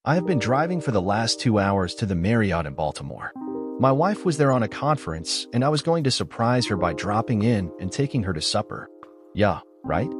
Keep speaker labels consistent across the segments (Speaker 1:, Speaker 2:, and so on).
Speaker 1: I have been driving for the last 2 hours to the Marriott in Baltimore. My wife was there on a conference, and I was going to surprise her by dropping in and taking her to supper. Yeah, right?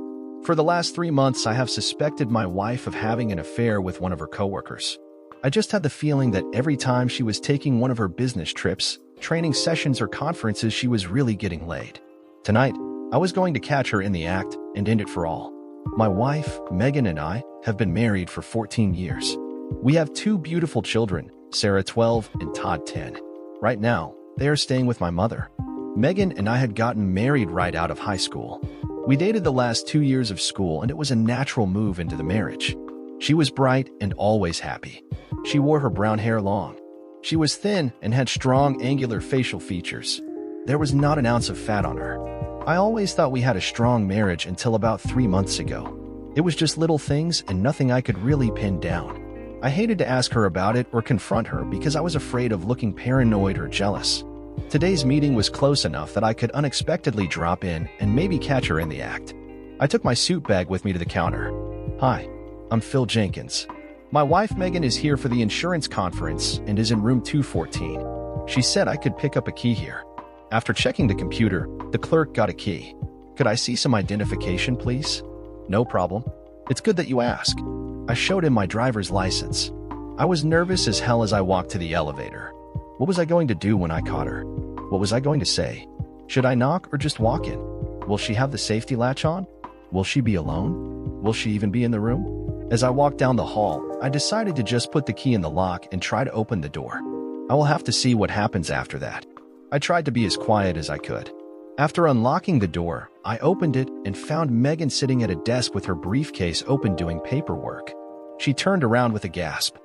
Speaker 1: For the last 3 months, I have suspected my wife of having an affair with one of her coworkers. I just had the feeling that every time she was taking one of her business trips, training sessions, or conferences, she was really getting laid. Tonight, I was going to catch her in the act and end it for all. My wife, Megan, and I have been married for 14 years. We have 2 beautiful children, Sarah 12 and Todd 10. Right now, they are staying with my mother. Megan and I had gotten married right out of high school. We dated the last 2 years of school, and it was a natural move into the marriage. She was bright and always happy. She wore her brown hair long. She was thin and had strong, angular facial features. There was not an ounce of fat on her. I always thought we had a strong marriage until about 3 months ago. It was just little things and nothing I could really pin down. I hated to ask her about it or confront her because I was afraid of looking paranoid or jealous. Today's meeting was close enough that I could unexpectedly drop in and maybe catch her in the act. I took my suit bag with me to the counter. Hi, I'm Phil Jenkins. My wife Megan is here for the insurance conference and is in room 214. She said I could pick up a key here. After checking the computer, the clerk got a key. Could I see some identification, please? No problem. It's good that you ask. I showed him my driver's license. I was nervous as hell as I walked to the elevator. What was I going to do when I caught her? What was I going to say? Should I knock or just walk in? Will she have the safety latch on? Will she be alone? Will she even be in the room? As I walked down the hall, I decided to just put the key in the lock and try to open the door. I will have to see what happens after that. I tried to be as quiet as I could. After unlocking the door, I opened it and found Megan sitting at a desk with her briefcase open doing paperwork. She turned around with a gasp.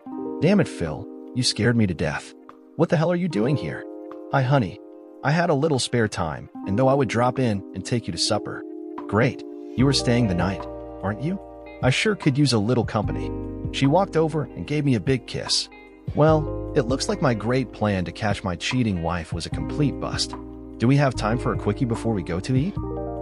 Speaker 1: Damn it, Phil, you scared me to death. What the hell are you doing here? Hi, honey. I had a little spare time, and though I would drop in and take you to supper. Great. You are staying the night, aren't you? I sure could use a little company. She walked over and gave me a big kiss. Well, it looks like my great plan to catch my cheating wife was a complete bust. Do we have time for a quickie before we go to eat?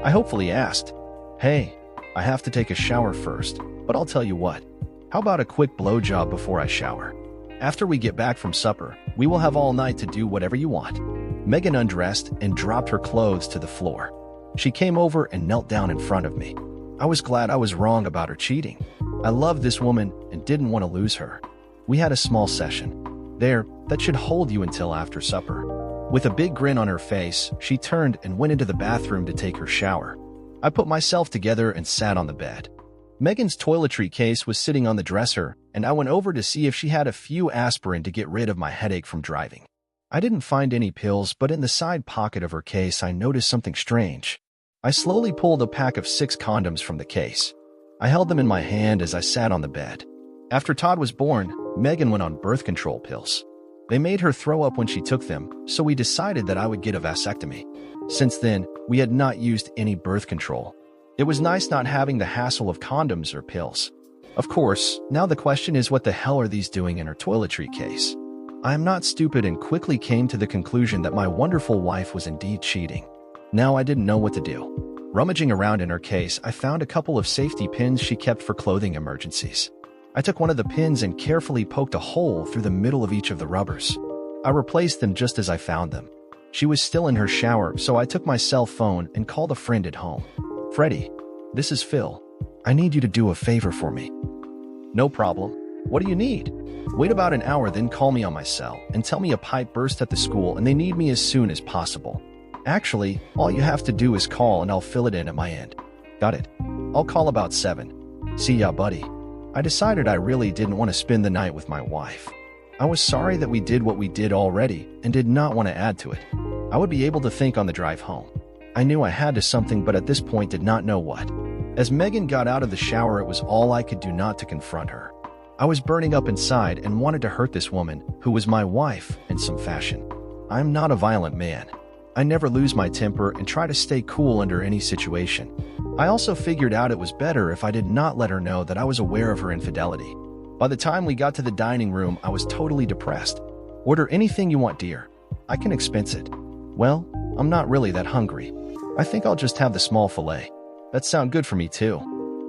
Speaker 1: I hopefully asked. Hey, I have to take a shower first, but I'll tell you what. How about a quick blowjob before I shower? After we get back from supper, we will have all night to do whatever you want. Megan undressed and dropped her clothes to the floor. She came over and knelt down in front of me. I was glad I was wrong about her cheating. I loved this woman and didn't want to lose her. We had a small session there that should hold you until after supper. With a big grin on her face, she turned and went into the bathroom to take her shower. I put myself together and sat on the bed. Megan's toiletry case was sitting on the dresser, and I went over to see if she had a few aspirin to get rid of my headache from driving. I didn't find any pills, but in the side pocket of her case, I noticed something strange. I slowly pulled a pack of 6 condoms from the case. I held them in my hand as I sat on the bed. After Todd was born, Megan went on birth control pills. They made her throw up when she took them, so we decided that I would get a vasectomy. Since then, we had not used any birth control. It was nice not having the hassle of condoms or pills. Of course, now the question is, what the hell are these doing in her toiletry case? I am not stupid and quickly came to the conclusion that my wonderful wife was indeed cheating. Now I didn't know what to do. Rummaging around in her case, I found a couple of safety pins she kept for clothing emergencies. I took one of the pins and carefully poked a hole through the middle of each of the rubbers. I replaced them just as I found them. She was still in her shower, so I took my cell phone and called a friend at home. Freddie, this is Phil. I need you to do a favor for me. No problem. What do you need? Wait about an hour, then call me on my cell and tell me a pipe burst at the school and they need me as soon as possible. Actually, all you have to do is call and I'll fill it in at my end. Got it. I'll call about 7. See ya, buddy. I decided I really didn't want to spend the night with my wife. I was sorry that we did what we did already and did not want to add to it. I would be able to think on the drive home. I knew I had to something, but at this point did not know what. As Megan got out of the shower, it was all I could do not to confront her. I was burning up inside and wanted to hurt this woman, who was my wife, in some fashion. I am not a violent man. I never lose my temper and try to stay cool under any situation. I also figured out it was better if I did not let her know that I was aware of her infidelity. By the time we got to the dining room, I was totally depressed. Order anything you want, dear. I can expense it. Well, I'm not really that hungry. I think I'll just have the small fillet. That sounds good for me too.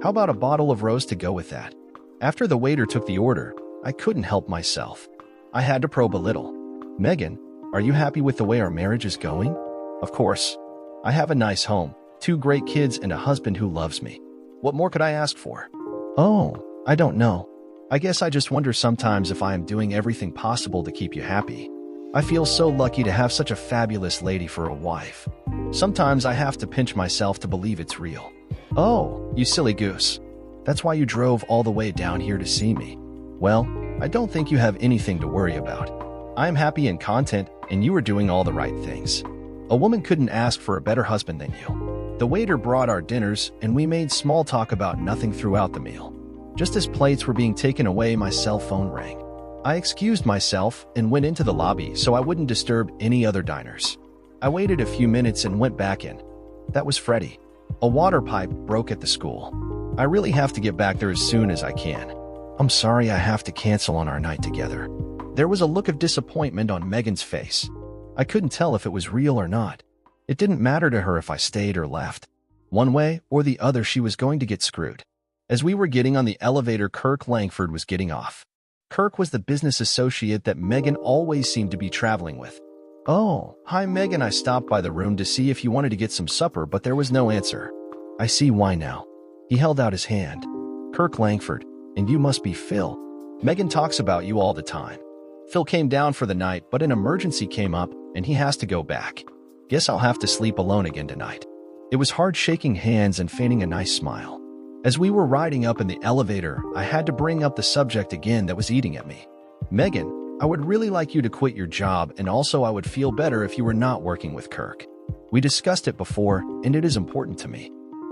Speaker 1: How about a bottle of rose to go with that? After the waiter took the order, I couldn't help myself. I had to probe a little. Megan, are you happy with the way our marriage is going? Of course. I have a nice home, 2 great kids, and a husband who loves me. What more could I ask for? Oh, I don't know. I guess I just wonder sometimes if I am doing everything possible to keep you happy. I feel so lucky to have such a fabulous lady for a wife. Sometimes I have to pinch myself to believe it's real. Oh, you silly goose. That's why you drove all the way down here to see me. Well, I don't think you have anything to worry about. I am happy and content, and you are doing all the right things. A woman couldn't ask for a better husband than you. The waiter brought our dinners, and we made small talk about nothing throughout the meal. Just as plates were being taken away, my cell phone rang. I excused myself and went into the lobby so I wouldn't disturb any other diners. I waited a few minutes and went back in. That was Freddie. A water pipe broke at the school. I really have to get back there as soon as I can. I'm sorry I have to cancel on our night together. There was a look of disappointment on Megan's face. I couldn't tell if it was real or not. It didn't matter to her if I stayed or left. One way or the other, she was going to get screwed. As we were getting on the elevator, Kirk Langford was getting off. Kirk was the business associate that Megan always seemed to be traveling with. Oh, hi Megan, I stopped by the room to see if you wanted to get some supper, but there was no answer. I see why now. He held out his hand. Kirk Langford, and you must be Phil. Megan talks about you all the time. Phil came down for the night, but an emergency came up, and he has to go back. Guess I'll have to sleep alone again tonight. It was hard shaking hands and feigning a nice smile. As we were riding up in the elevator, I had to bring up the subject again that was eating at me. Megan, I would really like you to quit your job, and also I would feel better if you were not working with Kirk. We discussed it before, and it is important to me.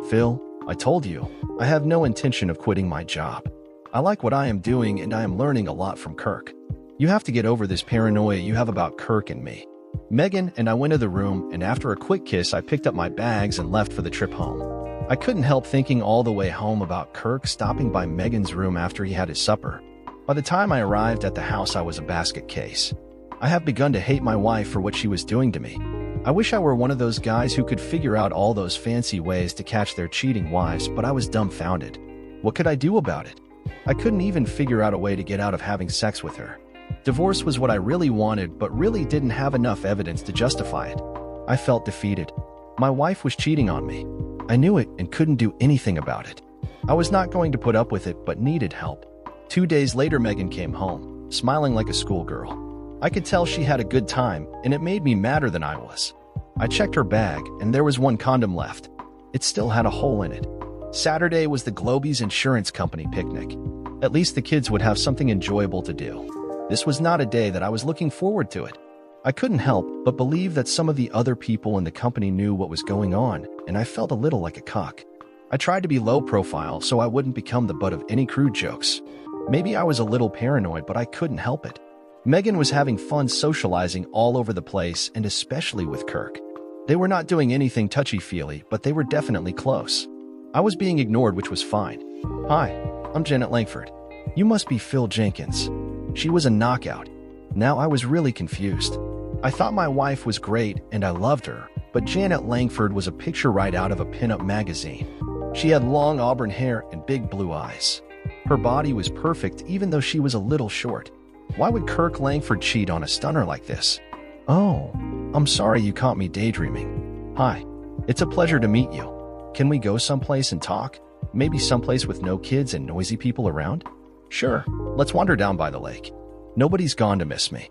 Speaker 1: Phil, I told you, I have no intention of quitting my job. I like what I am doing, and I am learning a lot from Kirk. You have to get over this paranoia you have about Kirk and me. Megan and I went to the room, and after a quick kiss, I picked up my bags and left for the trip home. I couldn't help thinking all the way home about Kirk stopping by Megan's room after he had his supper. By the time I arrived at the house, I was a basket case. I have begun to hate my wife for what she was doing to me. I wish I were one of those guys who could figure out all those fancy ways to catch their cheating wives, but I was dumbfounded. What could I do about it? I couldn't even figure out a way to get out of having sex with her. Divorce was what I really wanted, but really didn't have enough evidence to justify it. I felt defeated. My wife was cheating on me. I knew it and couldn't do anything about it. I was not going to put up with it, but needed help. 2 days later, Megan came home, smiling like a schoolgirl. I could tell she had a good time, and it made me madder than I was. I checked her bag, and there was one condom left. It still had a hole in it. Saturday was the Globies Insurance Company picnic. At least the kids would have something enjoyable to do. This was not a day that I was looking forward to it. I couldn't help but believe that some of the other people in the company knew what was going on, and I felt a little like a cock. I tried to be low profile so I wouldn't become the butt of any crude jokes. Maybe I was a little paranoid, but I couldn't help it. Megan was having fun socializing all over the place, and especially with Kirk. They were not doing anything touchy-feely, but they were definitely close. I was being ignored, which was fine. Hi, I'm Janet Langford. You must be Phil Jenkins. She was a knockout. Now I was really confused. I thought my wife was great and I loved her, but Janet Langford was a picture right out of a pinup magazine. She had long auburn hair and big blue eyes. Her body was perfect even though she was a little short. Why would Kirk Langford cheat on a stunner like this? Oh, I'm sorry you caught me daydreaming. Hi, it's a pleasure to meet you. Can we go someplace and talk? Maybe someplace with no kids and noisy people around? Sure, let's wander down by the lake. Nobody's gone to miss me.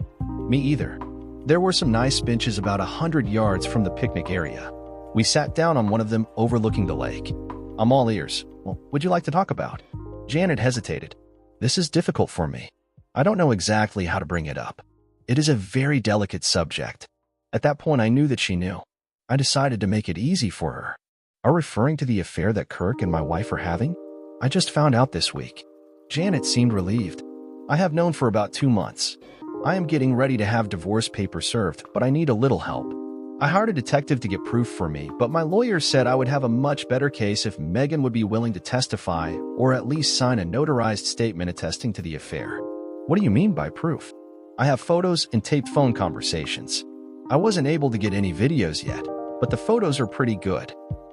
Speaker 1: Me either. There were some nice benches about 100 yards from the picnic area. We sat down on one of them overlooking the lake. I'm all ears. Well, would you like to talk about? Janet hesitated. This is difficult for me. I don't know exactly how to bring it up. It is a very delicate subject. At that point, I knew that she knew. I decided to make it easy for her. Are referring to the affair that Kirk and my wife are having? I just found out this week. Janet seemed relieved. I have known for about 2 months. I am getting ready to have divorce papers served, but I need a little help. I hired a detective to get proof for me, but my lawyer said I would have a much better case if Megan would be willing to testify or at least sign a notarized statement attesting to the affair. What do you mean by proof? I have photos and taped phone conversations. I wasn't able to get any videos yet, but the photos are pretty good.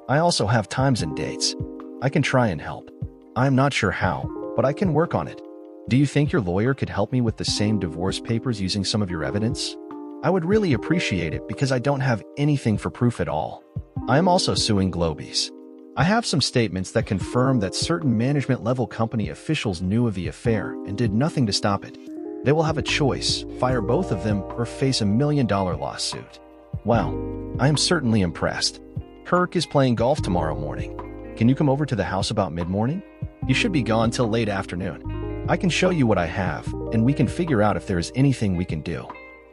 Speaker 1: I also have times and dates. I can try and help. I am not sure how, but I can work on it. Do you think your lawyer could help me with the same divorce papers using some of your evidence? I would really appreciate it because I don't have anything for proof at all. I am also suing Globies. I have some statements that confirm that certain management-level company officials knew of the affair and did nothing to stop it. They will have a choice, fire both of them or face $1 million lawsuit. Wow, I am certainly impressed. Kirk is playing golf tomorrow morning. Can you come over to the house about mid-morning? You should be gone till late afternoon. I can show you what I have, and we can figure out if there is anything we can do.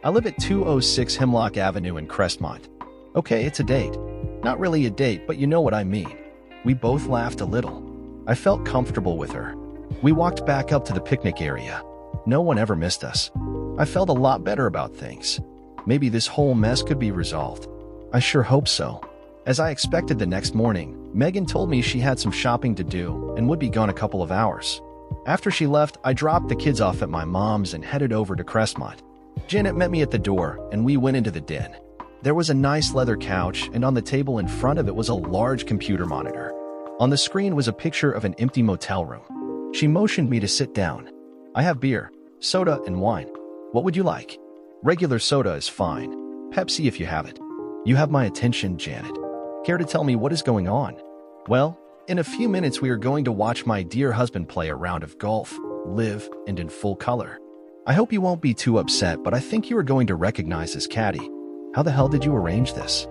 Speaker 1: I live at 206 Hemlock Avenue in Crestmont. Okay, it's a date. Not really a date, but you know what I mean. We both laughed a little. I felt comfortable with her. We walked back up to the picnic area. No one ever missed us. I felt a lot better about things. Maybe this whole mess could be resolved. I sure hope so. As I expected the next morning, Megan told me she had some shopping to do and would be gone a couple of hours. After she left, I dropped the kids off at my mom's and headed over to Crestmont. Janet met me at the door, and we went into the den. There was a nice leather couch, and on the table in front of it was a large computer monitor. On the screen was a picture of an empty motel room. She motioned me to sit down. I have beer, soda, and wine. What would you like? Regular soda is fine. Pepsi if you have it. You have my attention, Janet. Care to tell me what is going on? Well, in a few minutes we are going to watch my dear husband play a round of golf, live, and in full color. I hope you won't be too upset, but I think you are going to recognize this caddy. How the hell did you arrange this?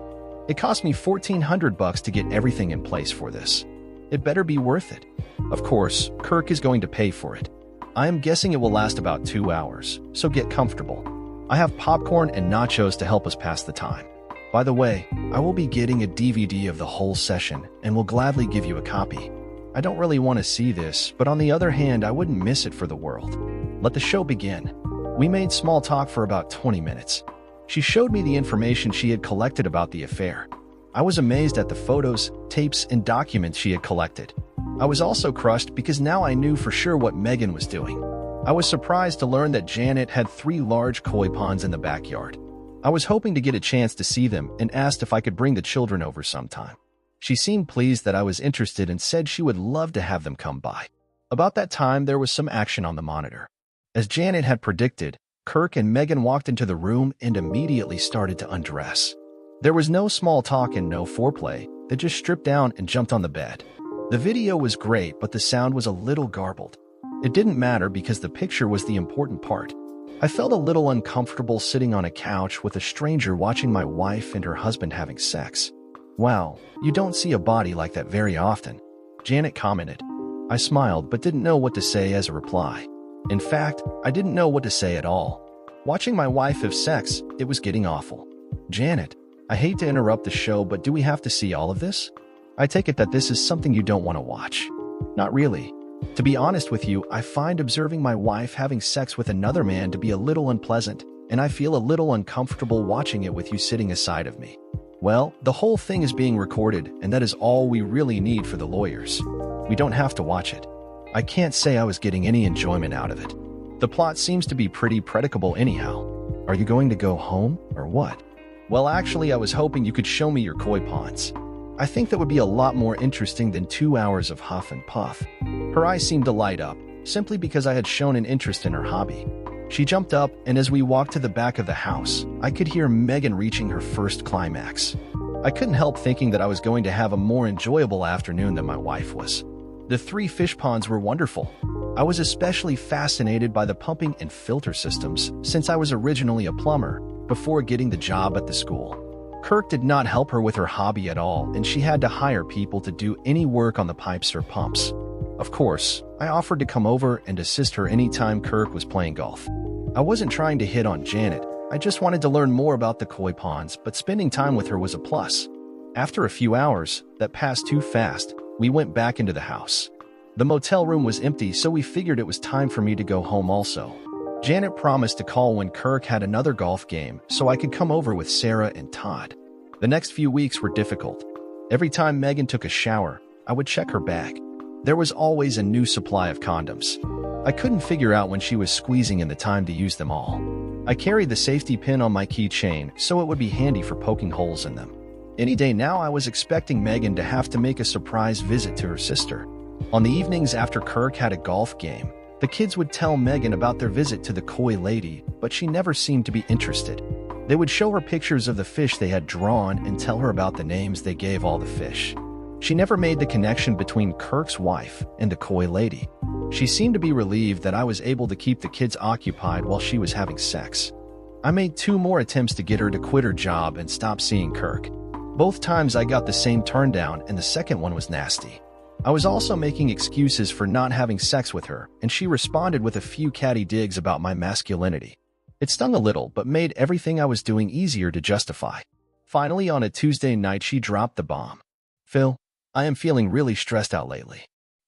Speaker 1: It cost me $1,400 to get everything in place for this. It better be worth it. Of course, Kirk is going to pay for it. I am guessing it will last about 2 hours, so get comfortable. I have popcorn and nachos to help us pass the time. By the way, I will be getting a DVD of the whole session and will gladly give you a copy. I don't really want to see this, but on the other hand, I wouldn't miss it for the world. Let the show begin. We made small talk for about 20 minutes. She showed me the information she had collected about the affair. I was amazed at the photos, tapes, and documents she had collected. I was also crushed because now I knew for sure what Megan was doing. I was surprised to learn that Janet had 3 large koi ponds in the backyard. I was hoping to get a chance to see them and asked if I could bring the children over sometime. She seemed pleased that I was interested and said she would love to have them come by. About that time, there was some action on the monitor. As Janet had predicted, Kirk and Megan walked into the room and immediately started to undress. There was no small talk and no foreplay. They just stripped down and jumped on the bed. The video was great, but the sound was a little garbled. It didn't matter because the picture was the important part. I felt a little uncomfortable sitting on a couch with a stranger watching my wife and her husband having sex. Wow, you don't see a body like that very often, Janet commented. I smiled but didn't know what to say as a reply. In fact, I didn't know what to say at all. Watching my wife have sex, it was getting awful. Janet, I hate to interrupt the show, but do we have to see all of this? I take it that this is something you don't want to watch. Not really. To be honest with you, I find observing my wife having sex with another man to be a little unpleasant, and I feel a little uncomfortable watching it with you sitting aside of me. Well, the whole thing is being recorded, and that is all we really need for the lawyers. We don't have to watch it. I can't say I was getting any enjoyment out of it. The plot seems to be pretty predictable anyhow. Are you going to go home, or what? Well, actually, I was hoping you could show me your koi ponds. I think that would be a lot more interesting than 2 hours of huff and puff. Her eyes seemed to light up, simply because I had shown an interest in her hobby. She jumped up, and as we walked to the back of the house, I could hear Megan reaching her first climax. I couldn't help thinking that I was going to have a more enjoyable afternoon than my wife was. The 3 fish ponds were wonderful. I was especially fascinated by the pumping and filter systems since I was originally a plumber before getting the job at the school. Kirk did not help her with her hobby at all, and she had to hire people to do any work on the pipes or pumps. Of course, I offered to come over and assist her anytime Kirk was playing golf. I wasn't trying to hit on Janet, I just wanted to learn more about the koi ponds, but spending time with her was a plus. After a few hours that passed too fast, we went back into the house. The motel room was empty, so we figured it was time for me to go home also. Janet promised to call when Kirk had another golf game so I could come over with Sarah and Todd. The next few weeks were difficult. Every time Megan took a shower, I would check her bag. There was always a new supply of condoms. I couldn't figure out when she was squeezing in the time to use them all. I carried the safety pin on my keychain, so it would be handy for poking holes in them. Any day now, I was expecting Megan to have to make a surprise visit to her sister. On the evenings after Kirk had a golf game, The kids would tell Megan about their visit to the koi lady, but she never seemed to be interested. They would show her pictures of the fish they had drawn and tell her about the names they gave all the fish. She never made the connection between Kirk's wife and the koi lady. She seemed to be relieved that I was able to keep the kids occupied while she was having sex. I made 2 more attempts to get her to quit her job and stop seeing Kirk. Both times I got the same turn down, and the second one was nasty. I was also making excuses for not having sex with her, and she responded with a few catty digs about my masculinity. It stung a little, but made everything I was doing easier to justify. Finally, on a Tuesday night, she dropped the bomb. "Phil, I am feeling really stressed out lately.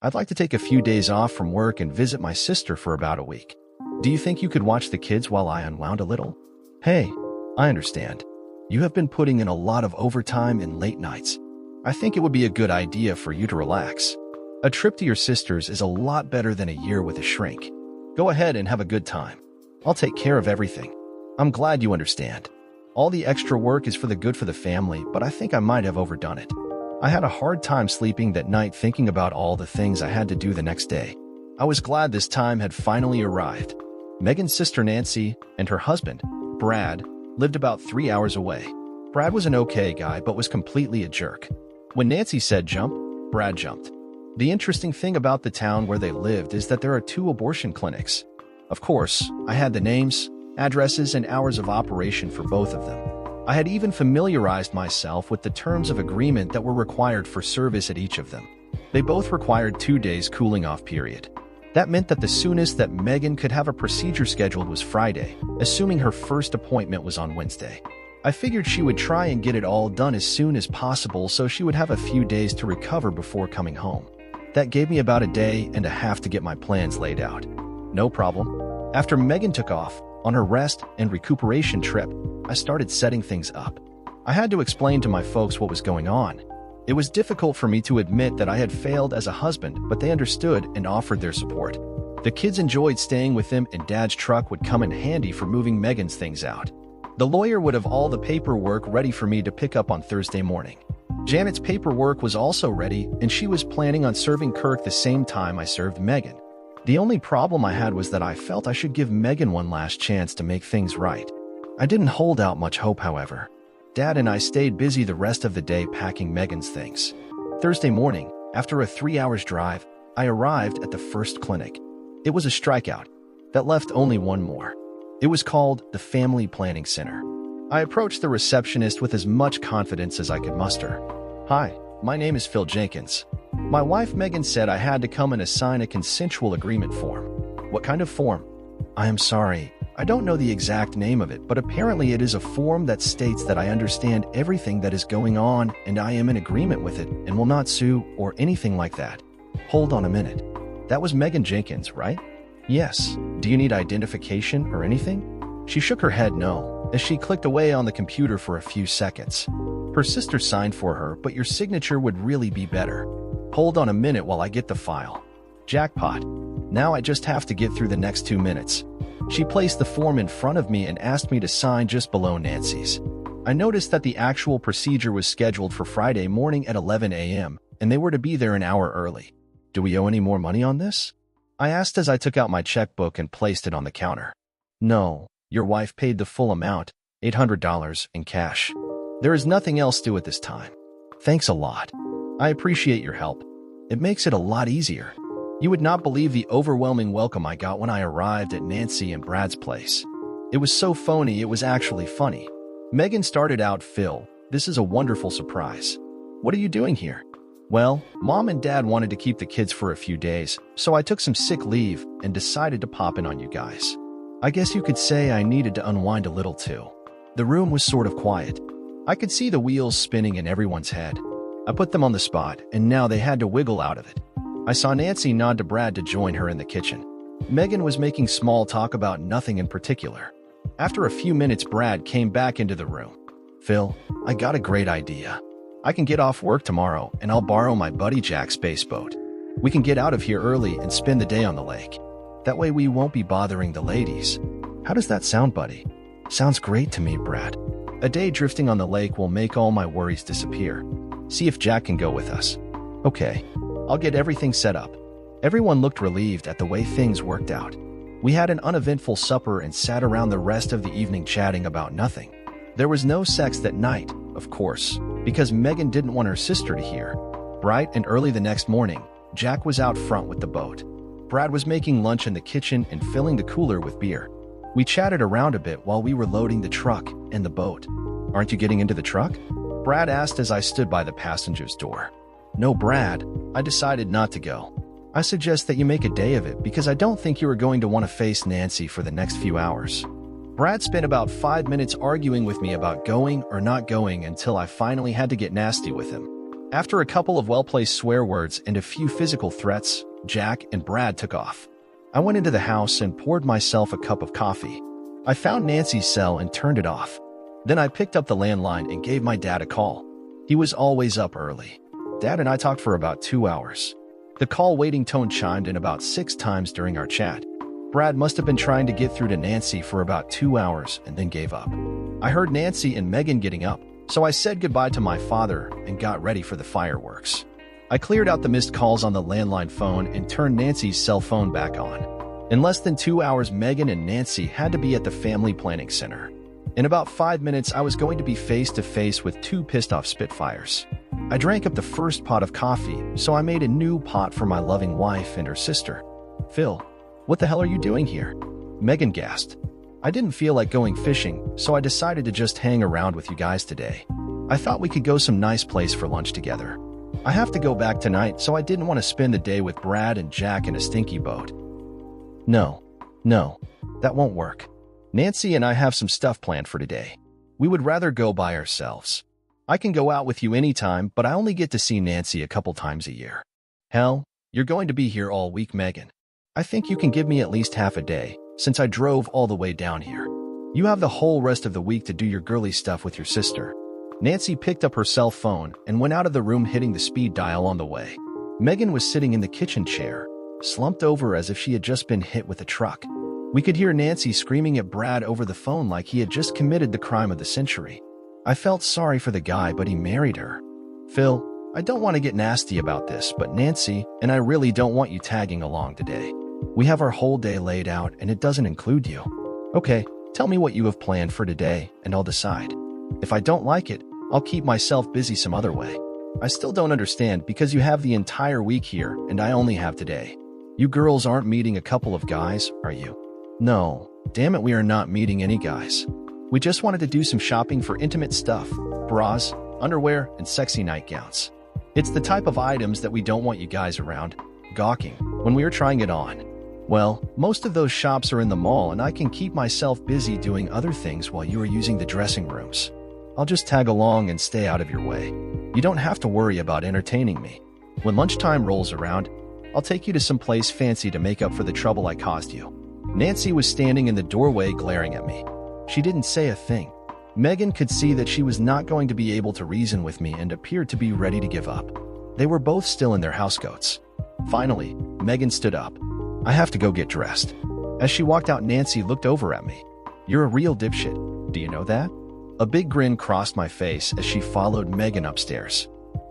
Speaker 1: I'd like to take a few days off from work and visit my sister for about a week. Do you think you could watch the kids while I unwound a little?" "Hey, I understand. You have been putting in a lot of overtime and late nights. I think it would be a good idea for you to relax. A trip to your sister's is a lot better than a year with a shrink. Go ahead and have a good time. I'll take care of everything. I'm glad you understand. All the extra work is for the good for the family, but I think I might have overdone it. I had a hard time sleeping that night thinking about all the things I had to do the next day. I was glad this time had finally arrived." Megan's sister Nancy and her husband, Brad, lived about 3 hours away. Brad was an okay guy, but was completely a jerk. When Nancy said jump, Brad jumped. The interesting thing about the town where they lived is that there are 2 abortion clinics. Of course, I had the names, addresses, and hours of operation for both of them. I had even familiarized myself with the terms of agreement that were required for service at each of them. They both required 2 days cooling-off period. That meant that the soonest that Megan could have a procedure scheduled was Friday, assuming her first appointment was on Wednesday. I figured she would try and get it all done as soon as possible so she would have a few days to recover before coming home. That gave me about a day and a half to get my plans laid out. No problem. After Megan took off on her rest and recuperation trip, I started setting things up. I had to explain to my folks what was going on. It was difficult for me to admit that I had failed as a husband, but they understood and offered their support. The kids enjoyed staying with them, and Dad's truck would come in handy for moving Megan's things out. The lawyer would have all the paperwork ready for me to pick up on Thursday morning. Janet's paperwork was also ready, and she was planning on serving Kirk the same time I served Megan. The only problem I had was that I felt I should give Megan one last chance to make things right. I didn't hold out much hope, however. Dad and I stayed busy the rest of the day packing Megan's things. Thursday morning, after a 3-hour drive, I arrived at the first clinic. It was a strikeout that left only one more. It was called the Family Planning Center. I approached the receptionist with as much confidence as I could muster. "Hi, my name is Phil Jenkins. My wife Megan said I had to come and assign a consensual agreement form." "What kind of form?" "I am sorry. I don't know the exact name of it, but apparently it is a form that states that I understand everything that is going on and I am in agreement with it and will not sue or anything like that." "Hold on a minute. That was Megan Jenkins, right?" "Yes. Do you need identification or anything?" She shook her head no, as she clicked away on the computer for a few seconds. "Her sister signed for her, but your signature would really be better." "Hold on a minute while I get the file." Jackpot. Now I just have to get through the next 2 minutes. She placed the form in front of me and asked me to sign just below Nancy's. I noticed that the actual procedure was scheduled for Friday morning at 11 a.m., and they were to be there an hour early. "Do we owe any more money on this?" I asked as I took out my checkbook and placed it on the counter. "No, your wife paid the full amount, $800 in cash. There is nothing else due at this time." "Thanks a lot. I appreciate your help. It makes it a lot easier." You would not believe the overwhelming welcome I got when I arrived at Nancy and Brad's place. It was so phony, it was actually funny. Megan started out, "Phil, this is a wonderful surprise. What are you doing here?" "Well, Mom and Dad wanted to keep the kids for a few days, so I took some sick leave and decided to pop in on you guys. I guess you could say I needed to unwind a little too." The room was sort of quiet. I could see the wheels spinning in everyone's head. I put them on the spot, and now they had to wiggle out of it. I saw Nancy nod to Brad to join her in the kitchen. Megan was making small talk about nothing in particular. After a few minutes, Brad came back into the room. "Phil, I got a great idea. I can get off work tomorrow, and I'll borrow my buddy Jack's spaceboat. We can get out of here early and spend the day on the lake. That way we won't be bothering the ladies." "How does that sound, buddy?" "Sounds great to me, Brad. A day drifting on the lake will make all my worries disappear. See if Jack can go with us." "Okay. I'll get everything set up." Everyone looked relieved at the way things worked out. We had an uneventful supper and sat around the rest of the evening chatting about nothing. There was no sex that night, of course, because Megan didn't want her sister to hear. Bright and early the next morning, Jack was out front with the boat. Brad was making lunch in the kitchen and filling the cooler with beer. We chatted around a bit while we were loading the truck and the boat. "Aren't you getting into the truck?" Brad asked as I stood by the passenger's door. "No, Brad, I decided not to go. I suggest that you make a day of it because I don't think you are going to want to face Nancy for the next few hours." Brad spent about 5 minutes arguing with me about going or not going until I finally had to get nasty with him. After a couple of well-placed swear words and a few physical threats, Jack and Brad took off. I went into the house and poured myself a cup of coffee. I found Nancy's cell and turned it off. Then I picked up the landline and gave my dad a call. He was always up early. Dad and I talked for about 2 hours. The call waiting tone chimed in about 6 times during our chat. Brad must have been trying to get through to Nancy for about 2 hours and then gave up. I heard Nancy and Megan getting up, so I said goodbye to my father and got ready for the fireworks. I cleared out the missed calls on the landline phone and turned Nancy's cell phone back on. In less than 2 hours, Megan and Nancy had to be at the family planning center. In about 5 minutes, I was going to be face-to-face with 2 pissed-off Spitfires. I drank up the first pot of coffee, so I made a new pot for my loving wife and her sister. "Phil, what the hell are you doing here?" Megan gasped. "I didn't feel like going fishing, so I decided to just hang around with you guys today. I thought we could go some nice place for lunch together. I have to go back tonight, so I didn't want to spend the day with Brad and Jack in a stinky boat." No, that won't work. Nancy and I have some stuff planned for today. We would rather go by ourselves. I can go out with you anytime, but I only get to see Nancy a couple times a year." "Hell, you're going to be here all week, Megan. I think you can give me at least half a day, since I drove all the way down here. You have the whole rest of the week to do your girly stuff with your sister." Nancy picked up her cell phone and went out of the room, hitting the speed dial on the way. Megan was sitting in the kitchen chair, slumped over as if she had just been hit with a truck. We could hear Nancy screaming at Brad over the phone like he had just committed the crime of the century. I felt sorry for the guy, but he married her. "Phil, I don't want to get nasty about this, but Nancy and I really don't want you tagging along today. We have our whole day laid out and it doesn't include you." "Okay, tell me what you have planned for today and I'll decide. If I don't like it, I'll keep myself busy some other way. I still don't understand because you have the entire week here and I only have today. You girls aren't meeting a couple of guys, are you?" "No, damn it, we are not meeting any guys. We just wanted to do some shopping for intimate stuff, bras, underwear, and sexy nightgowns. It's the type of items that we don't want you guys around, gawking, when we are trying it on. Well, most of those shops are in the mall and I can keep myself busy doing other things while you are using the dressing rooms. I'll just tag along and stay out of your way. You don't have to worry about entertaining me. When lunchtime rolls around, I'll take you to some place fancy to make up for the trouble I caused you." Nancy was standing in the doorway glaring at me. She didn't say a thing. Megan could see that she was not going to be able to reason with me and appeared to be ready to give up. They were both still in their housecoats. Finally, Megan stood up. "I have to go get dressed." As she walked out, Nancy looked over at me. "You're a real dipshit. Do you know that?" A big grin crossed my face as she followed Megan upstairs.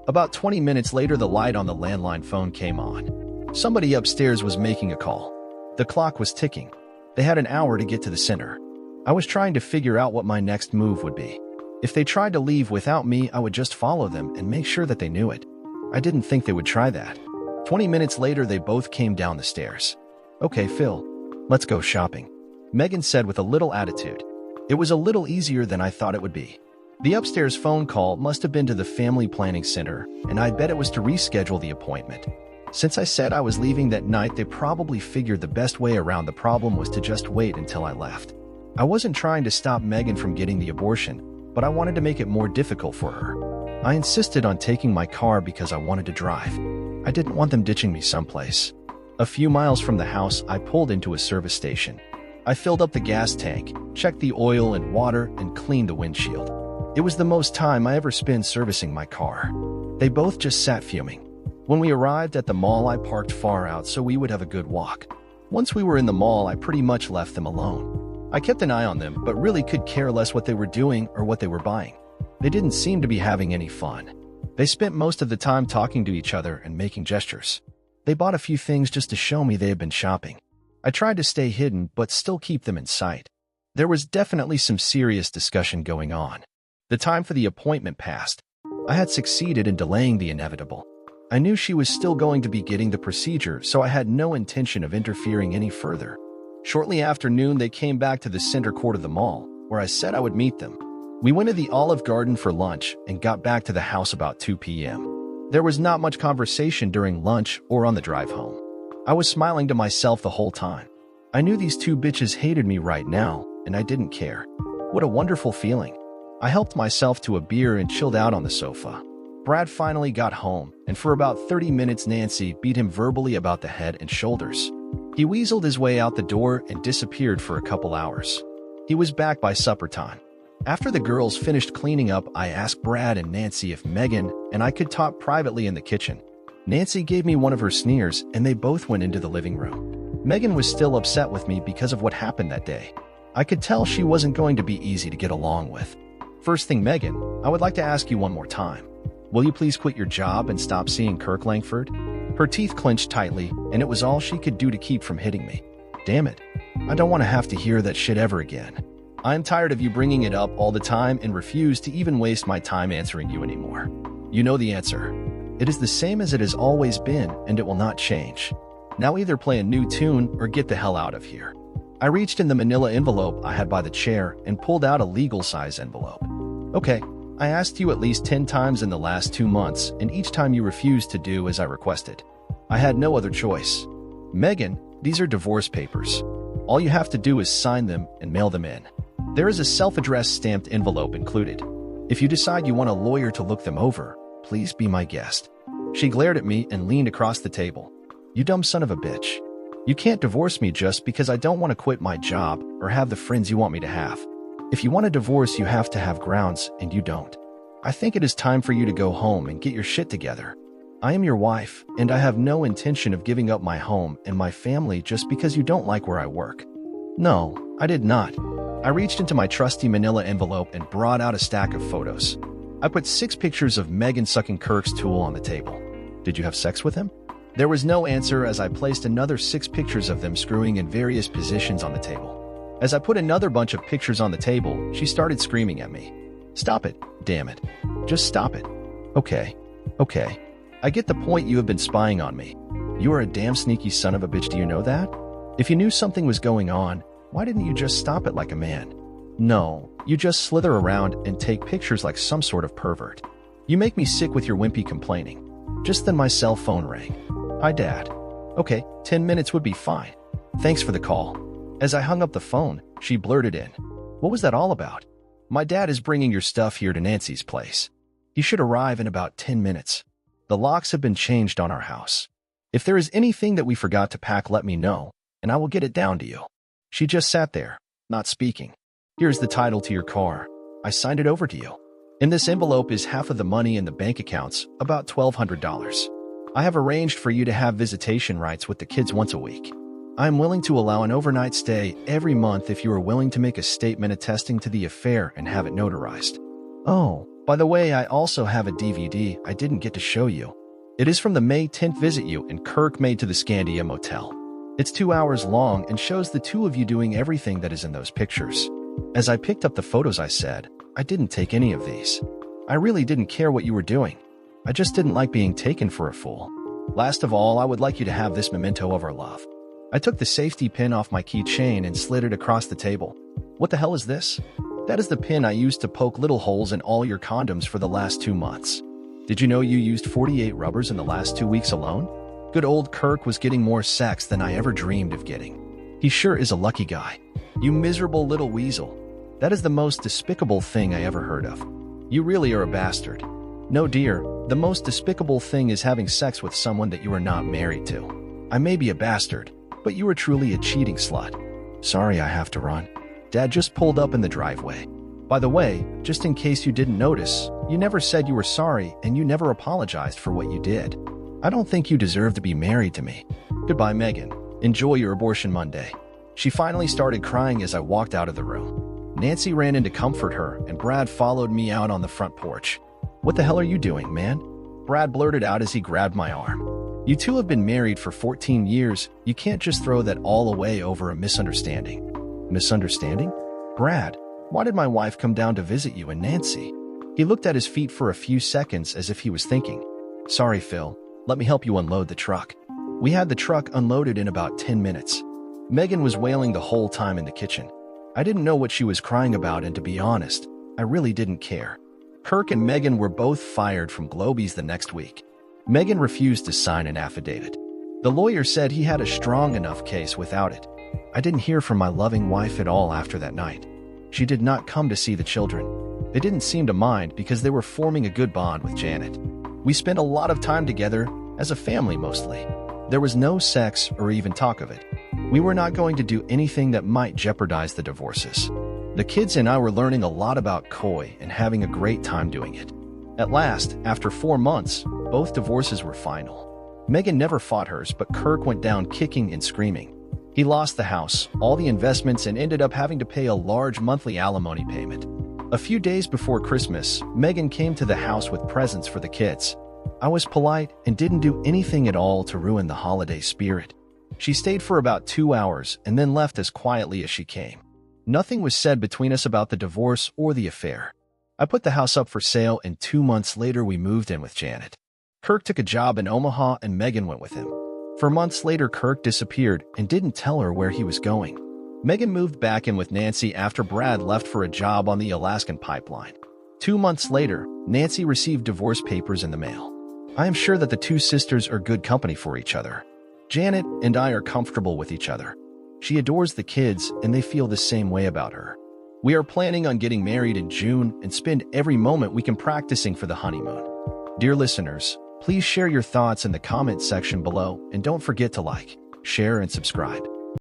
Speaker 1: About 20 minutes later, the light on the landline phone came on. Somebody upstairs was making a call. The clock was ticking. They had an hour to get to the center. I was trying to figure out what my next move would be. If they tried to leave without me, I would just follow them and make sure that they knew it. I didn't think they would try that. 20 minutes later, they both came down the stairs. "Okay, Phil, let's go shopping," Megan said with a little attitude. It was a little easier than I thought it would be. The upstairs phone call must have been to the family planning center, and I bet it was to reschedule the appointment. Since I said I was leaving that night, they probably figured the best way around the problem was to just wait until I left. I wasn't trying to stop Megan from getting the abortion, but I wanted to make it more difficult for her. I insisted on taking my car because I wanted to drive. I didn't want them ditching me someplace. A few miles from the house, I pulled into a service station. I filled up the gas tank, checked the oil and water, and cleaned the windshield. It was the most time I ever spent servicing my car. They both just sat fuming. When we arrived at the mall, I parked far out so we would have a good walk. Once we were in the mall, I pretty much left them alone. I kept an eye on them, but really could care less what they were doing or what they were buying. They didn't seem to be having any fun. They spent most of the time talking to each other and making gestures. They bought a few things just to show me they had been shopping. I tried to stay hidden but still keep them in sight. There was definitely some serious discussion going on. The time for the appointment passed. I had succeeded in delaying the inevitable. I knew she was still going to be getting the procedure, so I had no intention of interfering any further. Shortly after noon, they came back to the center court of the mall, where I said I would meet them. We went to the Olive Garden for lunch and got back to the house about 2 p.m. There was not much conversation during lunch or on the drive home. I was smiling to myself the whole time. I knew these two bitches hated me right now, and I didn't care. What a wonderful feeling. I helped myself to a beer and chilled out on the sofa. Brad finally got home, and for about 30 minutes Nancy beat him verbally about the head and shoulders. He weaseled his way out the door and disappeared for a couple hours. He was back by supper time. After the girls finished cleaning up, I asked Brad and Nancy if Megan and I could talk privately in the kitchen. Nancy gave me one of her sneers, and they both went into the living room. Megan was still upset with me because of what happened that day. I could tell she wasn't going to be easy to get along with. First thing, Megan, I would like to ask you one more time. Will you please quit your job and stop seeing Kirk Langford? Her teeth clenched tightly, and it was all she could do to keep from hitting me. Damn it. I don't want to have to hear that shit ever again. I'm tired of you bringing it up all the time and refuse to even waste my time answering you anymore. You know the answer. It is the same as it has always been, and it will not change. Now either play a new tune or get the hell out of here. I reached in the manila envelope I had by the chair and pulled out a legal-size envelope. Okay, I asked you at least 10 times in the last 2 months, and each time you refused to do as I requested. I had no other choice. Megan, these are divorce papers. All you have to do is sign them and mail them in. There is a self-addressed stamped envelope included. If you decide you want a lawyer to look them over, please be my guest. She glared at me and leaned across the table. You dumb son of a bitch. You can't divorce me just because I don't want to quit my job or have the friends you want me to have. If you want a divorce, you have to have grounds, and you don't. I think it is time for you to go home and get your shit together. I am your wife, and I have no intention of giving up my home and my family just because you don't like where I work. No, I did not. I reached into my trusty manila envelope and brought out a stack of photos. I put 6 pictures of Megan sucking Kirk's tool on the table. Did you have sex with him? There was no answer as I placed another 6 pictures of them screwing in various positions on the table. As I put another bunch of pictures on the table, she started screaming at me. Stop it, damn it. Just stop it. Okay. I get the point. You have been spying on me. You are a damn sneaky son of a bitch, do you know that? If you knew something was going on, why didn't you just stop it like a man? No, you just slither around and take pictures like some sort of pervert. You make me sick with your wimpy complaining. Just then my cell phone rang. Hi, Dad. Okay, 10 minutes would be fine. Thanks for the call. As I hung up the phone, she blurted in. What was that all about? My dad is bringing your stuff here to Nancy's place. He should arrive in about 10 minutes. The locks have been changed on our house. If there is anything that we forgot to pack, let me know, and I will get it down to you. She just sat there, not speaking. Here's the title to your car. I signed it over to you. In this envelope is half of the money in the bank accounts, about $1,200. I have arranged for you to have visitation rights with the kids once a week. I am willing to allow an overnight stay every month if you are willing to make a statement attesting to the affair and have it notarized. Oh, by the way, I also have a DVD I didn't get to show you. It is from the May 10th visit you and Kirk made to the Scandia Motel. It's 2 hours long and shows the two of you doing everything that is in those pictures. As I picked up the photos, I said, I didn't take any of these. I really didn't care what you were doing. I just didn't like being taken for a fool. Last of all, I would like you to have this memento of our love. I took the safety pin off my keychain and slid it across the table. What the hell is this? That is the pin I used to poke little holes in all your condoms for the last 2 months. Did you know you used 48 rubbers in the last 2 weeks alone? Good old Kirk was getting more sex than I ever dreamed of getting. He sure is a lucky guy. You miserable little weasel. That is the most despicable thing I ever heard of. You really are a bastard. No, dear, the most despicable thing is having sex with someone that you are not married to. I may be a bastard, but you are truly a cheating slut. Sorry, I have to run. Dad just pulled up in the driveway. By the way, just in case you didn't notice, you never said you were sorry and you never apologized for what you did. I don't think you deserve to be married to me. Goodbye, Megan. Enjoy your abortion Monday. She finally started crying as I walked out of the room. Nancy ran in to comfort her, and Brad followed me out on the front porch. What the hell are you doing, man? Brad blurted out as he grabbed my arm. You two have been married for 14 years. You can't just throw that all away over a misunderstanding. Misunderstanding? Brad, why did my wife come down to visit you and Nancy? He looked at his feet for a few seconds as if he was thinking. Sorry, Phil. Let me help you unload the truck. We had the truck unloaded in about 10 minutes. Megan was wailing the whole time in the kitchen. I didn't know what she was crying about, and to be honest, I really didn't care. Kirk and Megan were both fired from Globies the next week. Megan refused to sign an affidavit. The lawyer said he had a strong enough case without it. I didn't hear from my loving wife at all after that night. She did not come to see the children. They didn't seem to mind because they were forming a good bond with Janet. We spent a lot of time together, as a family mostly. There was no sex or even talk of it. We were not going to do anything that might jeopardize the divorces. The kids and I were learning a lot about Koi and having a great time doing it. At last, after 4 months, both divorces were final. Megan never fought hers, but Kirk went down kicking and screaming. He lost the house, all the investments, and ended up having to pay a large monthly alimony payment. A few days before Christmas, Megan came to the house with presents for the kids. I was polite and didn't do anything at all to ruin the holiday spirit. She stayed for about 2 hours and then left as quietly as she came. Nothing was said between us about the divorce or the affair. I put the house up for sale, and 2 months later we moved in with Janet. Kirk took a job in Omaha and Megan went with him. For months later, Kirk disappeared and didn't tell her where he was going. Megan moved back in with Nancy after Brad left for a job on the Alaskan pipeline. 2 months later, Nancy received divorce papers in the mail. I am sure that the two sisters are good company for each other. Janet and I are comfortable with each other. She adores the kids and they feel the same way about her. We are planning on getting married in June and spend every moment we can practicing for the honeymoon. Dear listeners, please share your thoughts in the comment section below and don't forget to like, share, and subscribe.